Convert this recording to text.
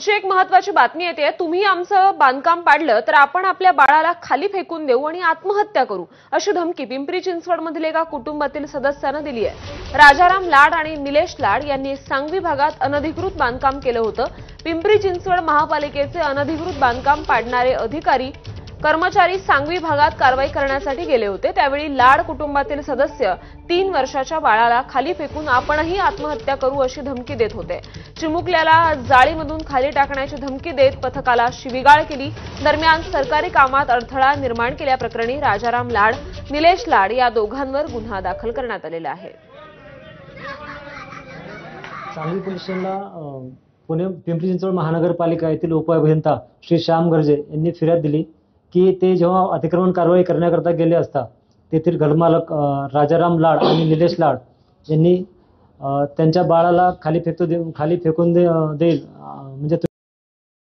पुढची एक महत्त्वाची बातमी येते। तुम्ही आमचं बांधकाम पाडलं तर आपण आपल्या बाळाला खाली फेकून देऊ आणि आत्महत्या करू, अशी धमकी पिंपरी चिंचवडमधील एका कुटुंबातील सदस्यानं दिली आहे। राजाराम लाड आणि निलेश लाड यांनी सांगवी भागात अनधिकृत बांधकाम केलं होतं। पिंपरी चिंचवड महापालिकेचे अनधिकृत बांधकाम पाडणारे अधिकारी कर्मचारी सांगवी भागात कारवाई करण्यासाठी गेले होते। त्यावेळी लाड कुटुंबातील सदस्य 3 वर्षाच्या बाळाला खाली फेकून आपणही आत्महत्या करू अशी धमकी देत होते। चिमुकल्याला जाळीमधून खाली टाकण्याची धमकी देत पथकाला शिवीगाळ केली। दरम्यान सरकारी कामात अडथळा निर्माण केल्याप्रकरणी राजाराम लाड, निलेश लाड या दोघांवर गुन्हा दाखल करण्यात आलेला आहे। सांगवी पोलीस स्टेशनला पुणे पिंपरी चिंचवड महानगरपालिका येथील उपअभियंता श्री श्याम गर्जे यांनी फिर्याद दिली की ते जेव्हा अतिक्रमण कारवाई करण्याकरता गेले असता तेथील घरमालक राजाराम लाड आणि निलेश लाड यांनी त्यांच्या बाळाला खाली फेकून देईल म्हणजे